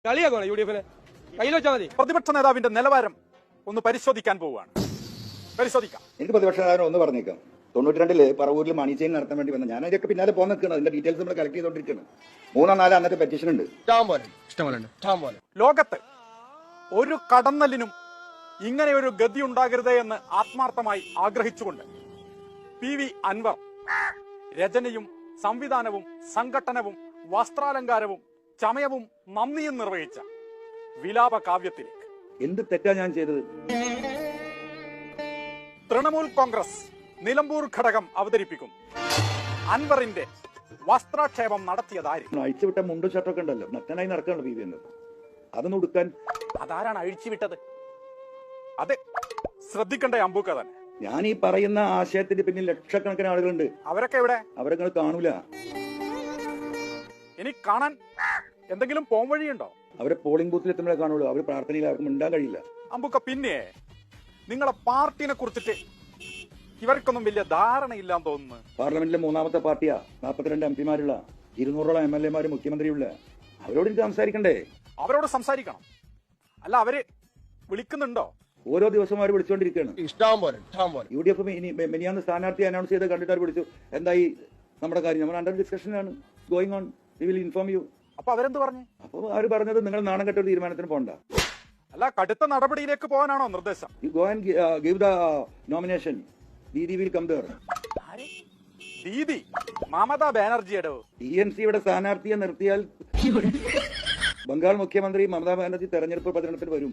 കളിയാക്കണോ U D എഫിന് കയ്യിൽ വെച്ചാൽ മതി. പ്രതിപക്ഷ നേതാവിന്റെ നിലവാരം ഒന്ന് പരിശോധിക്കാൻ പോവുകയാണ്. പരിശോധിക്കാം. എനിക്ക് പ്രതിപക്ഷ നേതാവിനെ ഒന്ന് പറഞ്ഞേക്കാം. 92 പറവൂരിൽ മണി ചെയിൻ നടത്താൻ വേണ്ടി വന്ന ഞാൻ അതിന്റെ പിന്നാലെ പോകാൻ നിൽക്കണം. അതിന്റെ ഡീറ്റെയിൽസ് നമ്മൾ കളക്ട് ചെയ്തോണ്ടിരിക്കുകയാണ്. 3-4 അന്നത്തെ പെറ്റീഷൻ ഉണ്ട്. ലോകത്ത് ഒരു കടന്നലിനും ഇങ്ങനെ ഒരു ഗതി ഉണ്ടാകരുതേ എന്ന് ആത്മാർത്ഥമായി ആഗ്രഹിച്ചുകൊണ്ട് PV അൻവർ രചനയും സംവിധാനവും സംഘട്ടനവും വസ്ത്രാലങ്കാരവും ചമയവും നന്ദിയും നിർവഹിച്ച വിലാപ കാവ്യത്തിലേക്ക്. എന്ത് തെറ്റാ ഞാൻ ചെയ്തത്? തൃണമൂൽ കോൺഗ്രസ് നിലമ്പൂർ ഘടകം അവതരിപ്പിക്കുന്നു. അൻവറിന്റെ വസ്ത്രാക്ഷേപം നടത്തിയതാര്? അഴിച്ചുവിട്ട മുണ്ടും ഷർട്ടൊക്കെ ഉണ്ടല്ലോ, നഗ്നനായി നടക്കാണല്ലോ PV എന്നത്. അതൊന്നും ഉടുക്കാൻ അതാരാണ് അഴിച്ചുവിട്ടത്? അത് ശ്രദ്ധിക്കേണ്ട അമ്പൂക്ക തന്നെ. ഞാൻ ഈ പറയുന്ന ആശയത്തിന്റെ പിന്നിൽ ലക്ഷക്കണക്കിന് ആളുകളുണ്ട്. അവരൊക്കെ എവിടെ? അവരെ കാണൂല. ഇനി കാണാൻ എന്തെങ്കിലും പോംവഴിയുണ്ടോ? അവരെ പോളിംഗ് ബൂത്തിൽ എത്തുമ്പോഴേ കാണുള്ളൂ. അവർ പ്രാർത്ഥനയിൽ അവർക്ക് മിണ്ടാൻ കഴിയില്ല. അമ്പുക്ക, പിന്നെ നിങ്ങളെ പാർട്ടിനെ കുറിച്ചിട്ട് ഇവർക്കൊന്നും വലിയ ധാരണയില്ലാന്ന് തോന്നുന്നു. പാർലമെന്റിലെ 3ാമത്തെ പാർട്ടിയാ. 42 MP-മാരുള്ള 200ഓളം MLA-മാര് മുഖ്യമന്ത്രിയുള്ള. അവരോട് എനിക്ക് സംസാരിക്കണ്ടേ? അവരോട് സംസാരിക്കണം. അല്ല, അവര് വിളിക്കുന്നുണ്ടോ? ഓരോ ദിവസവും അവർ വിളിച്ചുകൊണ്ടിരിക്കുകയാണ്. UDF മെനിയാന്ന് സ്ഥാനാർത്ഥി അനൗൺസ് ചെയ്ത് കണ്ടിട്ട് അവർ വിളിച്ചു. എന്തായി നമ്മുടെ കാര്യം? നമ്മൾ അണ്ടർ ഡിസ്കഷനാണ്, going on, we will inform you. അപ്പൊ അവരെന്ത് പറഞ്ഞു? അപ്പൊ അവർ പറഞ്ഞത് നിങ്ങൾ നാണം കെട്ട ഒരു തീരുമാനത്തിന് പോകണ്ട. അല്ല, കടുത്ത നടപടിയിലേക്ക് പോകാനാണോ നിർദ്ദേശം? You go and give the nomination. Didi will come there. Didi Mamata ബാനർജിയുടെ TNC-യുടെ സ്ഥാനാർത്ഥിയെ നിർത്തിയാൽ ബംഗാൾ മുഖ്യമന്ത്രി മമതാ ബാനർജി തെരഞ്ഞെടുപ്പ് പ്രചരണത്തിൽ വരും.